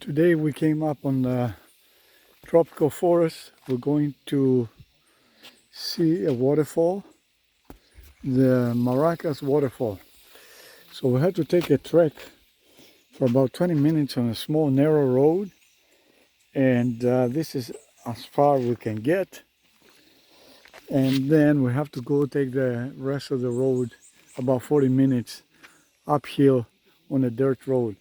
Today we came up on the tropical forest. We're going to see a waterfall, the Maracas waterfall. So we had to take a trek for about 20 minutes on a small narrow road, and this is as far we can get, and then we have to go take the rest of the road about 40 minutes uphill on a dirt road.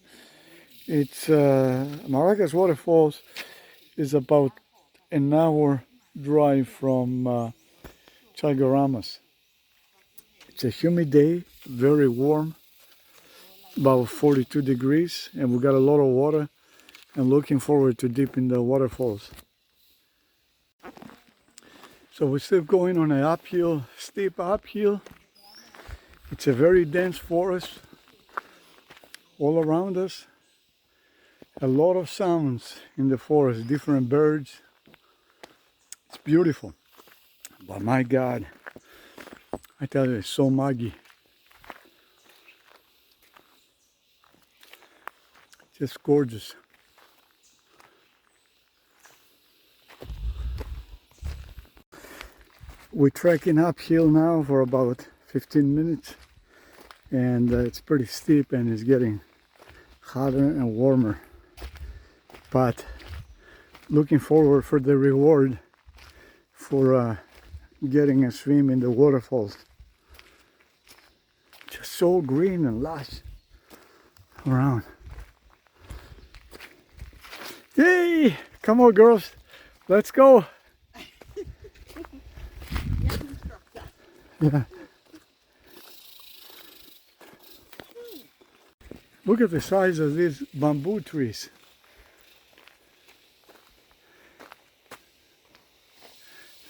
It's Maracas waterfalls is about an hour drive from Chaguaramas. It's a humid day, very warm, about 42 degrees, and we got a lot of water, and looking forward to dip in the waterfalls. So we're still going on an uphill, steep uphill. It's a very dense forest all around us. A lot of sounds in the forest, different birds. It's beautiful, but my God, I tell you, it's so muggy. Just gorgeous. We're trekking uphill now for about 15 minutes, and it's pretty steep and it's getting hotter and warmer. But looking forward for the reward for getting a swim in the waterfalls. Just so green and lush around. Yay! Come on, girls, let's go. Yeah. Look at the size of these bamboo trees.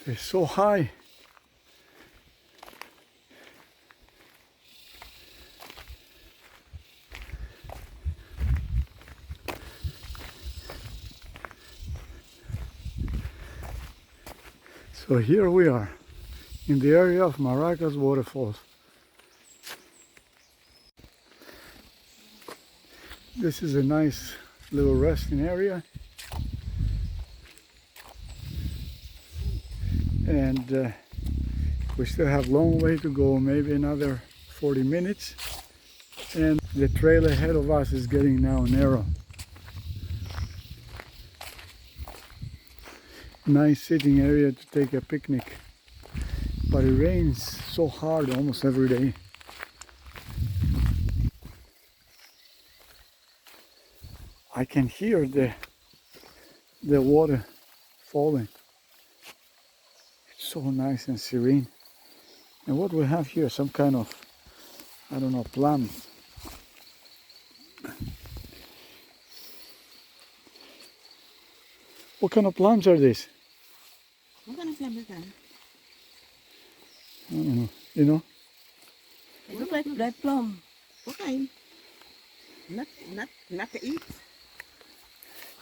They're so high. So here we are in the area of Maracas waterfalls. This is a nice little resting area, and we still have a long way to go, maybe another 40 minutes, and the trail ahead of us is getting now narrow. Nice sitting area to take a picnic, but it rains so hard almost every day. I can hear the water falling. It's so nice and serene. And what we have here, some kind of, I don't know, plums. What kind of plums are these? What kind of plum is that? I don't know. You know? It looks like red plum. What kind? Not to eat.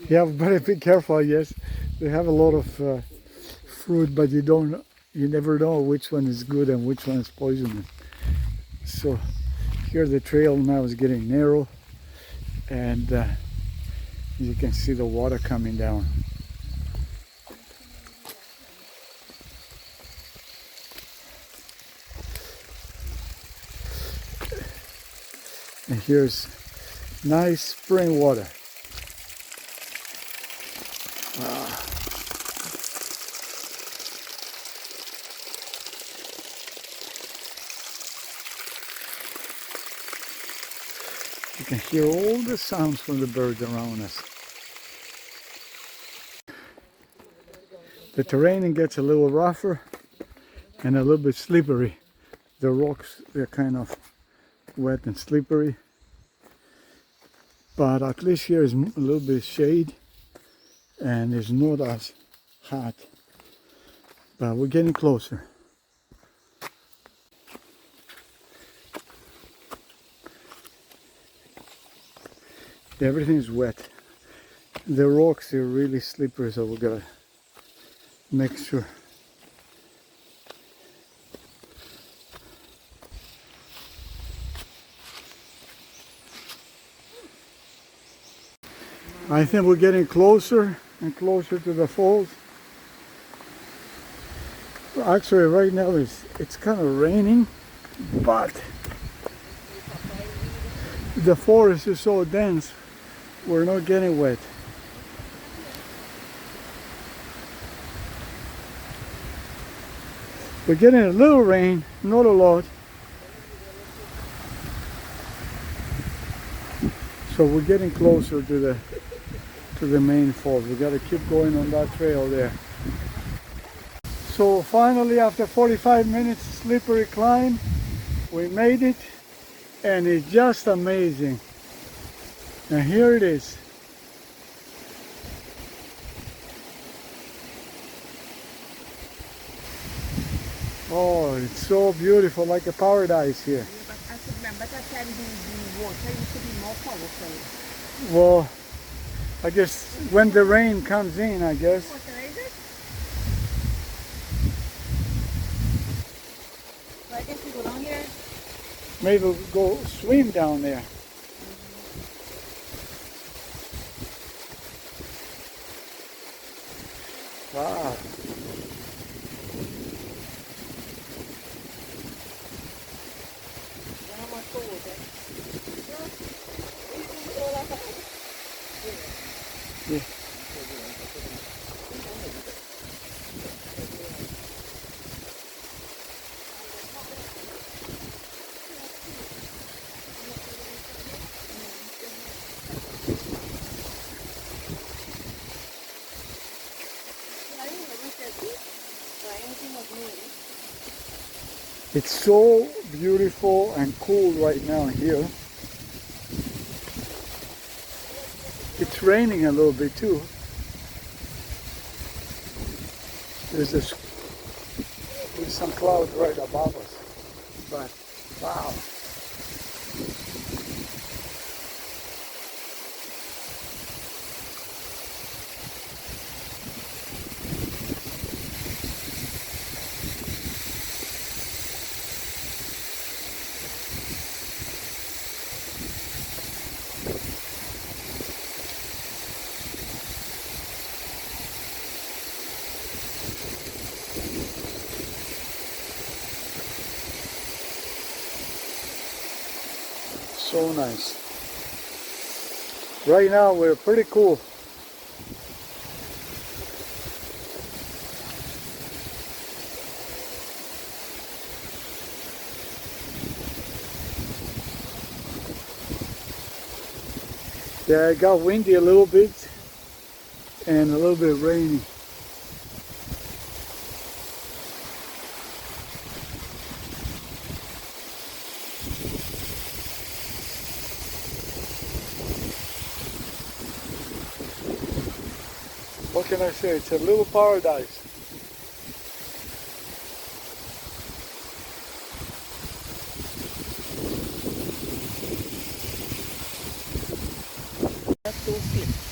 Yeah, better be careful, I guess. They have a lot of fruit, but you never know which one is good and which one is poisonous. So here the trail now is getting narrow, and you can see the water coming down. And here's nice spring water. You can hear all the sounds from the birds around us. The terrain gets a little rougher and a little bit slippery. The rocks, they're kind of wet and slippery. But at least here is a little bit shade and it's not as hot. But we're getting closer. Everything is wet. The rocks are really slippery, so we gotta make sure. I think we're getting closer and closer to the falls. Actually, right now it's kind of raining, but the forest is so dense, we're not getting wet. We're getting a little rain, not a lot. So we're getting closer to the main falls. We got to keep going on that trail there. So finally, after 45 minutes slippery climb, we made it, and it's just amazing. And here it is. Oh, it's so beautiful, like a paradise here. Yeah, but I remember that time the water used to be more powerful. Well, I guess when the rain comes in, I guess. Water is it? So I guess we go down here. Maybe we'll go swim down there. Wow. Yeah. It's so beautiful and cool right now here. It's raining a little bit too. There's some clouds right above us, but wow. So nice. Right now we're pretty cool. Yeah, it got windy a little bit and a little bit rainy. What can I say? It's a little paradise. That's so sweet.